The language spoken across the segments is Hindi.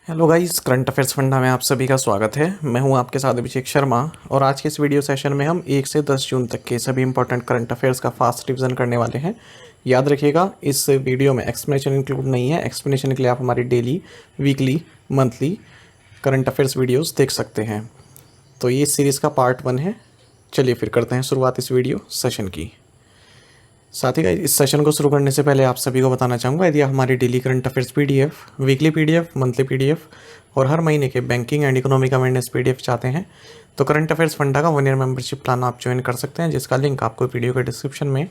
Hello guys, current affairs funda में आप सभी का स्वागत है। मैं हूं आपके साथ अभिषेक शर्मा और आज के इस वीडियो सेशन में हम 1 से 10 जून तक के सभी इंपॉर्टेंट करंट अफेयर्स का फास्ट रिवीजन करने वाले हैं। याद रखिएगा, इस वीडियो में एक्सप्लेनेशन इंक्लूड नहीं है। एक्सप्लेनेशन के लिए आप हमारी daily, weekly, monthly current affairs videos देख सकते हैं। तो ये इस सीरीज़ का पार्ट 1 है। चलिए फिर करते हैं शुरुआत इस वीडियो सेशन की। साथ ही इस सेशन को शुरू करने से पहले आप सभी को बताना चाहूँगा, यदि आप हमारी daily current affairs PDF, weekly PDF, monthly PDF और हर महीने के banking and economic awareness PDF चाहते हैं तो करंट अफेयर्स फंडा का 1 ईयर मेंबरशिप प्लान आप ज्वाइन कर सकते हैं, जिसका लिंक आपको वीडियो के डिस्क्रिप्शन में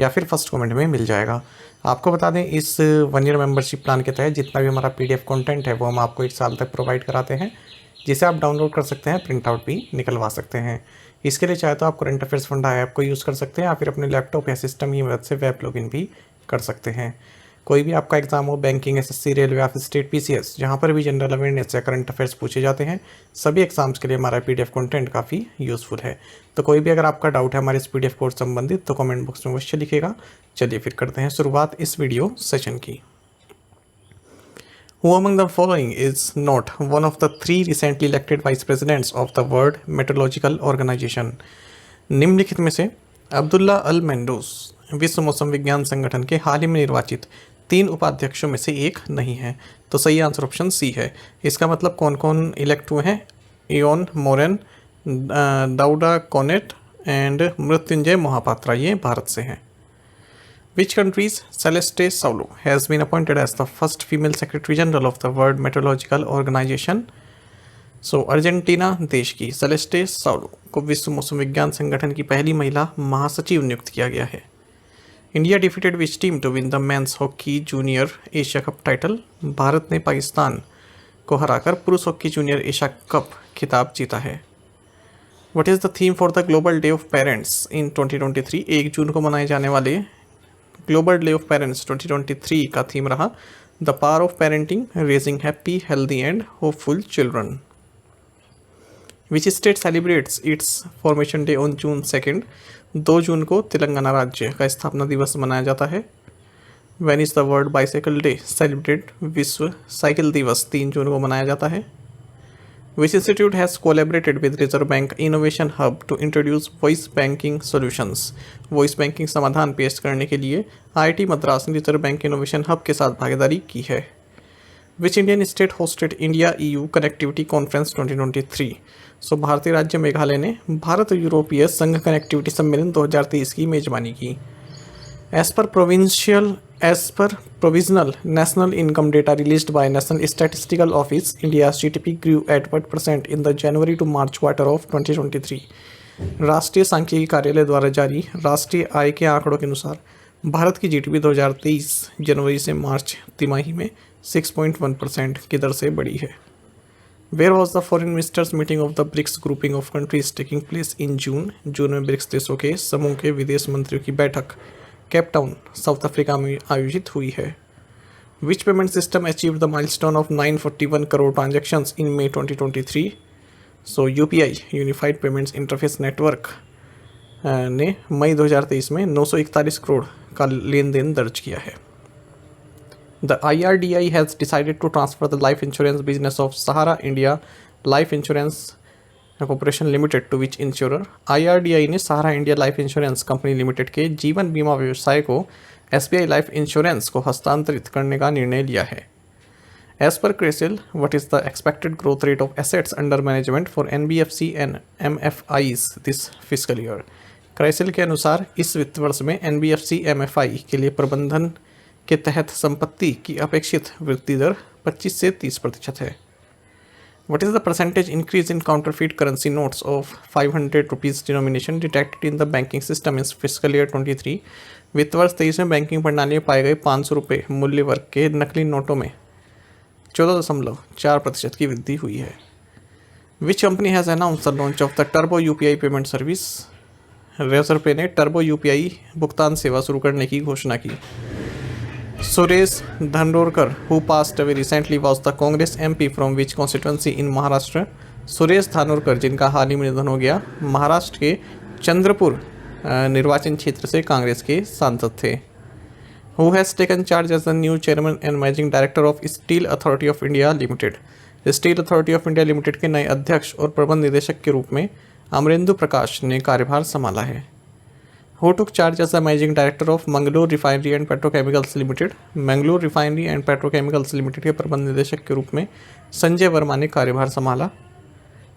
या फिर फर्स्ट कमेंट में मिल जाएगा। आपको बता दें, इस 1 ईयर मेंबरशिप प्लान के तहत जितना भी हमारा पीडीएफ कंटेंट है वो हम आपको 1 साल तक प्रोवाइड कराते हैं, जिसे आप डाउनलोड कर सकते हैं, प्रिंट आउट भी निकलवा सकते हैं। इसके लिए चाहे तो आप करंट अफेयर्स फंडा ऐप को यूज़ कर सकते हैं या फिर अपने लैपटॉप या सिस्टम की मदद से वेब लॉगिन भी कर सकते हैं। कोई भी आपका एग्जाम हो, बैंकिंग, एसएससी, रेलवे या फिर स्टेट पीसीएस, जहाँ पर भी जनरल अवेयरनेस या करंट अफेयर्स पूछे जाते हैं, सभी एग्जाम्स के लिए हमारा पीडीएफ कंटेंट काफ़ी यूज़फुल है। तो कोई भी अगर आपका डाउट है हमारे इस पीडीएफ कोर्स संबंधित तो कमेंट बॉक्स में अवश्य लिखिएगा। चलिए फिर करते हैं शुरुआत इस वीडियो सेशन की। Who among the following is not one of the 3 recently elected vice presidents of the World Meteorological Organization? निम्नलिखित में से अब्दुल्ला अल मेंडोस विश्व मौसम विज्ञान संगठन के हाल ही में निर्वाचित 3 उपाध्यक्षों में से एक नहीं है। तो सही आंसर ऑप्शन सी है। इसका मतलब कौन कौन इलेक्ट हुए हैं? इयोन मोरेन, दाऊदा कोनेट एंड मृत्युंजय मोहापात्रा, ये भारत से हैं। Which country's Celeste Saulo has been appointed as the first female Secretary General of the World Meteorological Organization? So, Argentina देश की सेलेस्टे साउलो को विश्व मौसम विज्ञान संगठन की पहली महिला महासचिव नियुक्त किया गया है। India defeated which team to win the men's hockey junior Asia cup title? भारत ने पाकिस्तान को हराकर पुरुष हॉकी जूनियर एशिया कप खिताब जीता है। What is the theme for the Global Day of Parents in 2023? 1 जून को मनाए जाने वाले ग्लोबल डे ऑफ पेरेंट्स 2023 का थीम रहा the power of parenting, raising happy, healthy and hopeful children. Which state celebrates it's formation day on June 2? 2 जून को तेलंगाना राज्य का स्थापना दिवस मनाया जाता है। When is the world bicycle day celebrate? विश्व साइकिल दिवस 3 जून को मनाया जाता है। Which institute has collaborated with Reserve Bank Innovation Hub to introduce voice banking solutions? Voice banking समाधान पेश करने के लिए आईआईटी मद्रास ने रिजर्व बैंक इनोवेशन हब के साथ भागीदारी की है। Which Indian state hosted India EU Connectivity Conference 2023? सो भारतीय राज्य मेघालय ने भारत यूरोपीय संघ कनेक्टिविटी सम्मेलन 2023 की मेजबानी की। As per provisional national income data released by National Statistical Office, India's GDP grew at what % in the January to March quarter of 2023? राष्ट्रीय सांख्यिकी कार्यालय द्वारा जारी राष्ट्रीय आय के आंकड़ों के अनुसार भारत की जीडीपी 2023 जनवरी से मार्च तिमाही में 6.1% की दर से बढ़ी है। Where was the foreign ministers meeting of the BRICS grouping of countries taking place in June? जून में ब्रिक्स देशों के समूह के विदेश मंत्रियों की बैठक केपटाउन, साउथ अफ्रीका में आयोजित हुई है। Which payment system achieved the milestone of 941 crore transactions in May 2023? So UPI unified payments interface network ने मई 2023 में 941 करोड़ का लेन देन दर्ज किया है। The IRDAI has decided to transfer the life insurance business of Sahara India life insurance corporation limited to which insurer? IRDAI ने Sahara India life insurance company limited के जीवन बीमा व्यवसाय को SBI लाइफ इंश्योरेंस को हस्तांतरित करने का निर्णय लिया है। As per Crisil, what is the expected growth rate of assets under management for NBFC and MFIs this fiscal year? Crisil के अनुसार इस वित्त वर्ष में NBFC MFI के लिए प्रबंधन के तहत संपत्ति की अपेक्षित वृद्धि दर 25 से 30% है। What is the percentage increase in counterfeit currency notes of 500 rupees denomination detected in the banking system in fiscal year 23? वित्त वर्ष 23 में बैंकिंग प्रणाली में पाए गए 500 रुपये मूल्य वर्ग के नकली नोटों में 14.4% की वृद्धि हुई है। Which company has announced the launch of the Turbo UPI payment service? Reserve पे ने टर्बो UPI भुगतान सेवा शुरू करने की घोषणा की। Suresh Dhanorkar who passed away recently was the Congress MP from which constituency in Maharashtra? Suresh Dhanorkar, जिनका हाल ही में निधन हो गया, महाराष्ट्र के चंद्रपुर निर्वाचन क्षेत्र से कांग्रेस के सांसद थे। Who has taken charge as the new chairman and managing director of steel authority of India limited. Steel authority of India limited के नए अध्यक्ष और प्रबंध निदेशक के रूप में अमरेंदु प्रकाश ने कार्यभार संभाला है। Who took charge as the managing director of Mangalore refinery and petrochemicals limited. Mangalore refinery and petrochemicals limited के प्रबंध निदेशक के रूप में संजय वर्मा ने कार्यभार संभाला।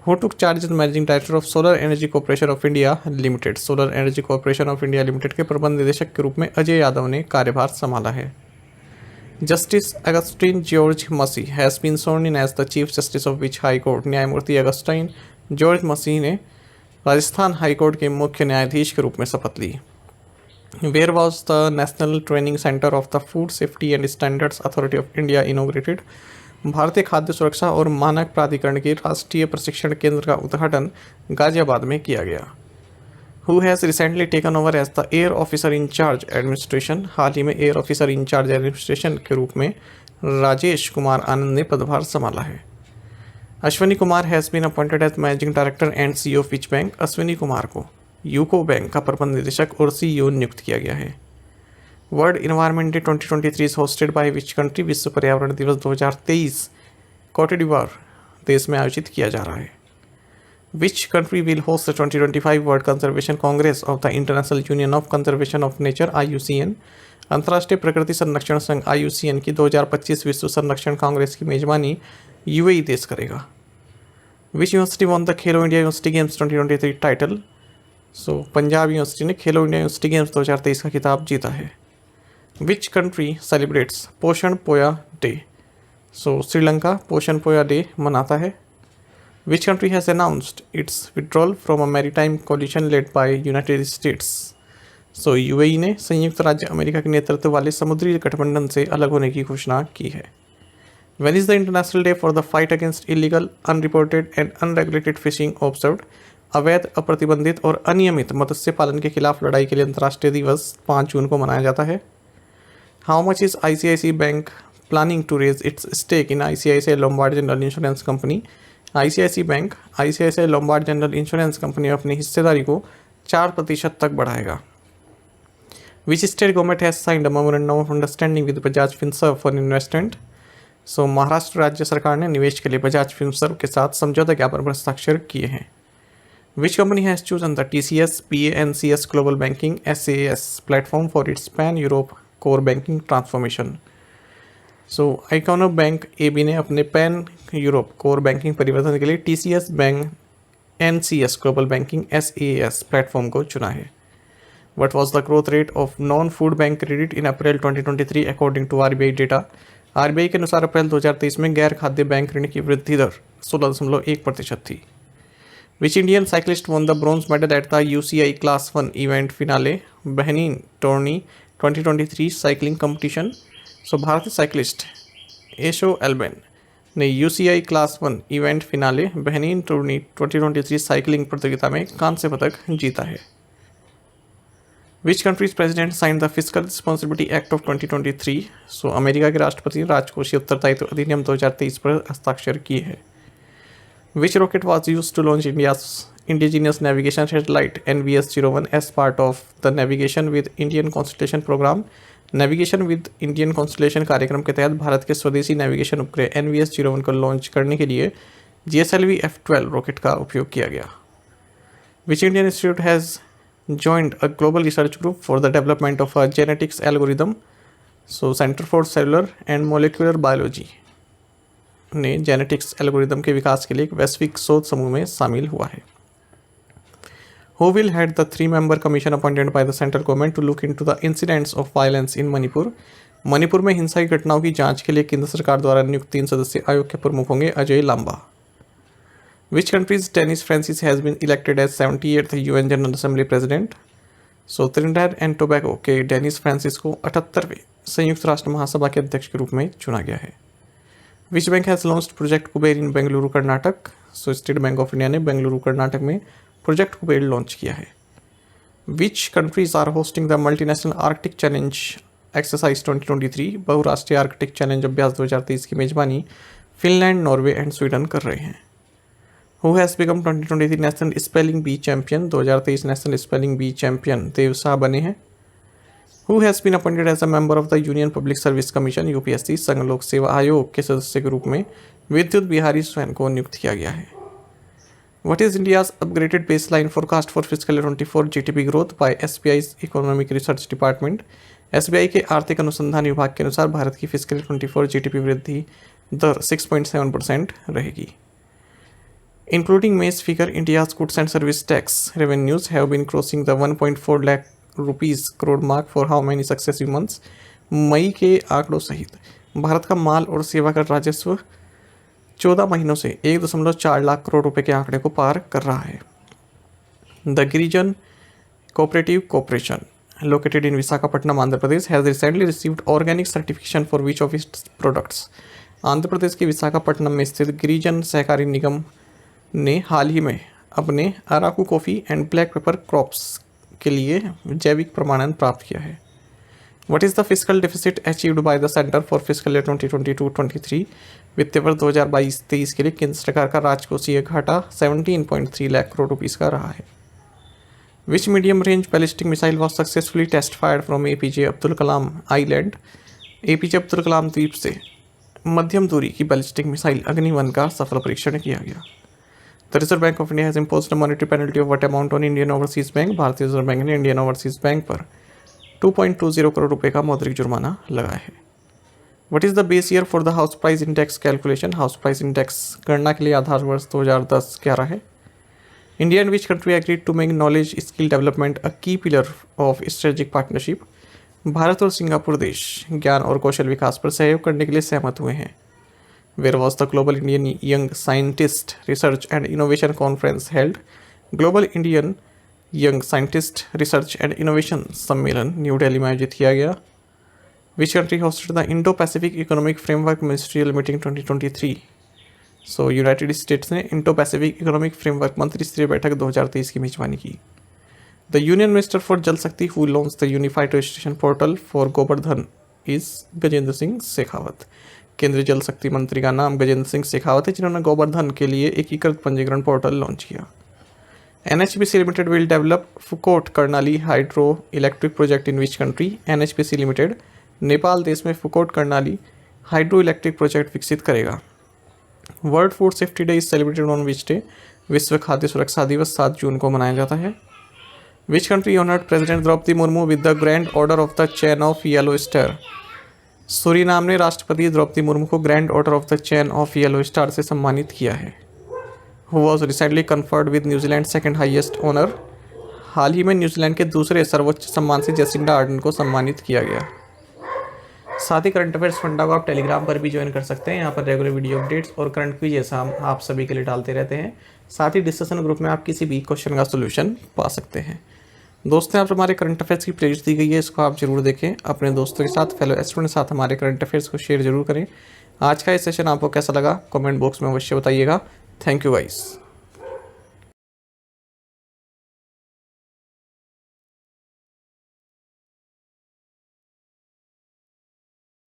Who took charge as managing director of solar energy corporation of India limited. Solar energy corporation of India limited के प्रबंध निदेशक के रूप में अजय यादव ने कार्यभार संभाला है। Justice Augustine George Masih has been sworn in as the chief justice of which high court. न्यायमूर्ति अगस्टाइन जॉर्ज मसी ने राजस्थान हाई कोर्ट के मुख्य न्यायाधीश के रूप में शपथ ली। Where was the national training centre of the food safety and standards authority of India inaugurated. भारतीय खाद्य सुरक्षा और मानक प्राधिकरण के राष्ट्रीय प्रशिक्षण केंद्र का उद्घाटन गाजियाबाद में किया गया। Who has recently taken over as the air officer in charge administration. हाल ही में air officer in charge administration के रूप में राजेश कुमार आनंद ने पदभार संभाला है। Ashwini Kumar has been appointed as managing director and CEO of which bank. Ashwini Kumar को यूको बैंक का प्रबंध निदेशक और सीईओ नियुक्त किया गया है। World environment day 2023 is hosted by which country. विश्व पर्यावरण दिवस 2023 कोटे डिवोर देश में आयोजित किया जा रहा है। Which country will host the 2025 world conservation Congress of the international union of conservation of nature IUCN। अंतर्राष्ट्रीय प्रकृति संरक्षण संघ IUCN की 2025 विश्व संरक्षण कांग्रेस की मेजबानी UAE देश करेगा। Which university won the Khelo India university games 2023 title. Punjab university ने खेलो इंडिया यूनिवर्सिटी गेम्स 2023 का खिताब जीता है। विच कंट्री सेलिब्रेट्स पोषण पोया डे। श्रीलंका पोषण पोया डे मनाता है। Which country has announced its withdrawal from a maritime coalition led by United States. UAE ने संयुक्त राज्य अमेरिका के नेतृत्व वाले समुद्री गठबंधन से अलग होने की घोषणा की है। When is the International Day for the Fight Against Illegal, Unreported and Unregulated Fishing observed? अवैध, अप्रतिबंधित और अनियमित मत्स्य पालन के खिलाफ लड़ाई के लिए अंतर्राष्ट्रीय दिवस 5 जून को मनाया जाता है। How much is ICICI Bank planning to raise its stake in ICICI Lombard General Insurance Company? ICICI Bank ICICI Lombard General Insurance Company में अपनी हिस्सेदारी को 4% तक बढ़ाएगा। Which state government has signed a memorandum of understanding with Bajaj Finserv for investment? Maharashtra राज्य सरकार ने निवेश के लिए बजाज फिनसर्व के साथ समझौता ज्ञापन पर हस्ताक्षर किए हैं। Which company has chosen the TCS PANCS global banking SAS platform for its pan Europe core banking transformation. Ikano bank AB ने अपने पैन यूरोप कोर बैंकिंग परिवर्तन के लिए TCS bank NCS global banking SAS platform को चुना है। What was the growth rate of non food bank credit in April 2023 according to RBI data. RBI के अनुसार अप्रैल 2023 में गैर खाद्य बैंक ऋण की वृद्धि दर 16.1% थी। Which Indian cyclist won the bronze medal at the UCI class 1 event finale Bahrain tourney 2023 cycling competition. भारतीय साइकिलिस्ट एशो एल्बेन ने UCI class 1 event finale Bahrain tourney 2023 cycling प्रतियोगिता में कांस्य पदक जीता है। Which country's president signed the fiscal responsibility act of 2023। America के राष्ट्रपति राजकोषीय उत्तरदायित्व अधिनियम 2023 पर हस्ताक्षर किए हैं। Which rocket was used to launch indigenous navigation satellite NVS-01 as part of the navigation with Indian constellation programme. Navigation with Indian constellation कार्यक्रम के तहत भारत के स्वदेशी नेविगेशन उपग्रह NVS-01 को लॉन्च करने के लिए GSLV F-12 रॉकेट का उपयोग किया गया। Which Indian institute has joined a global research group for the development of a genetics algorithm। Center for Cellular and Molecular Biology ने जेनेटिक्स एल्गोरिदम के विकास के लिए एक वैश्विक शोध समूह में शामिल हुआ है। Who will head the 3-member commission appointed by the central government to look into the incidents of violence in Manipur? Manipur में हिंसा की घटनाओं की जांच के लिए केंद्र सरकार द्वारा नियुक्त 3 सदस्यीय आयोग के प्रमुख होंगे Ajay Lamba. Which country's Denis Francis has been elected as 78th UN General Assembly President? Trinidad and Tobago के डेनिस फ्रांसिस को 78वें संयुक्त राष्ट्र महासभा के अध्यक्ष के रूप में चुना गया है। Which bank has launched project Kuber in Bengaluru Karnataka? State bank of India ने बेंगलुरु कर्नाटक में प्रोजेक्ट कुबेर लॉन्च किया है। Which countries are hosting the multinational Arctic Challenge Exercise 2023? बहुराष्ट्रीय आर्कटिक चैलेंज अभ्यास 2023 की मेजबानी फिनलैंड, नॉर्वे एंड स्वीडन कर रहे हैं। Who has become 2023 national spelling bee champion? 2023 national spelling bee champion Dev Shah बने हैं। Who has been appointed as a member of the union public service commission UPSC संघ लोक सेवा आयोग के सदस्य के रूप में विद्युत बिहारी स्वयं को नियुक्त किया गया है। What is India's upgraded baseline forecast for fiscal year 24 GDP growth by SBI's Economic Research Department? SBI के आर्थिक अनुसंधान विभाग के अनुसार भारत की फिजिकल 24 जीडीपी वृद्धि दर 6.7% रहेगी। Including May's figure, India's goods and service tax revenues have been crossing the 1.4 lakh rupees crore mark for how many successive months? मई के आंकड़ों सहित भारत का माल और सेवा कर राजस्व 14 महीनों से 1.4 लाख करोड़ रुपए के आंकड़े को पार कर रहा है। The Girijan cooperative corporation located in Visakhapatnam, Andhra Pradesh, has recently received organic certification for which of its products? Andhra Pradesh के विशाखापट्टनम में स्थित गिरिजन सहकारी निगम ने हाल ही में अपने Araku coffee and black pepper crops के लिए जैविक प्रमाणन प्राप्त किया है। What is the fiscal deficit achieved by the Center for Fiscal Year 2022-23? वित्तीय वर्ष 2022-23 के लिए केंद्र सरकार का राजकोषीय घाटा 17.3 लाख करोड़ रुपीस का रहा है। Which medium range ballistic missile was successfully test fired from APJ Abdul Kalam Island? APJ Abdul Kalam द्वीप से मध्यम दूरी की बैलिस्टिक मिसाइल अग्नि-1 का सफल परीक्षण किया गया। The reserve bank of India has imposed a monetary penalty of what amount on Indian overseas bank? भारतीय रिजर्व बैंक ने इंडियन ओवरसीज बैंक पर 2.20 करोड़ रुपए का मौद्रिक जुर्माना लगाया है। What is the base year for the house price index calculation? House price index गणना के लिए आधार वर्ष 2010-11 है। India and which country agreed to make knowledge skill development a key pillar of strategic partnership? Bharat और सिंगापुर देश ज्ञान और कौशल विकास पर सहयोग करने के लिए सहमत हुए हैं। Where was the Global Indian Young Scientist Research and Innovation Conference held? Global Indian Young Scientist Research and Innovation सम्मेलन न्यू दिल्ली में आयोजित किया गया। Which country hosted the Indo-Pacific Economic Framework Ministerial Meeting 2023? So United states ने इंडो पैसिफिक इकोनॉमिक फ्रेमवर्क मंत्री स्तरीय बैठक 2023 की मेजबानी की। द यूनियन मिनिस्टर फॉर जल शक्ति who launch the unified registration portal for Govardhan is Gajendra Singh Shekhawat. केंद्रीय जल शक्ति मंत्री का नाम गजेंद्र सिंह शेखावत है, जिन्होंने गोवर्धन के लिए एकीकृत पंजीकरण पोर्टल लॉन्च किया। NHPC limited will develop Phukot Karnali hydro electric project in which country? NHPC limited Nepal देश में Phukot Karnali hydro electric project विकसित करेगा। World food safety day is celebrated on which day? विश्व खाद्य सुरक्षा दिवस 7 जून को मनाया जाता है। Which country honoured president Draupadi Murmu with the grand order of the chain of yellow star? Suriname ने राष्ट्रपति द्रौपदी मुर्मू को grand order of the chain of yellow star से सम्मानित किया है। Who was recently conferred with New Zealand second highest honour? हाल ही में न्यूजीलैंड के दूसरे सर्वोच्च सम्मान से जेसिंडा आर्डन को सम्मानित किया गया। साथ ही करंट अफेयर्स फंडा को आप टेलीग्राम पर भी ज्वाइन कर सकते हैं। यहाँ पर रेगुलर वीडियो अपडेट्स और करंट क्विज जैसा हम आप सभी के लिए डालते रहते हैं। साथ ही डिस्कशन ग्रुप में आप किसी भी क्वेश्चन का सोल्यूशन पा सकते हैं। दोस्तों, आप हमारे करंट अफेयर्स की प्लेलिस्ट दी गई है, इसको आप जरूर देखें। अपने दोस्तों के साथ, फेलो स्टूडेंट के साथ हमारे करंट अफेयर्स को शेयर जरूर करें। आज का ये सेशन आपको कैसा लगा कमेंट बॉक्स में अवश्य बताइएगा। Thank you guys.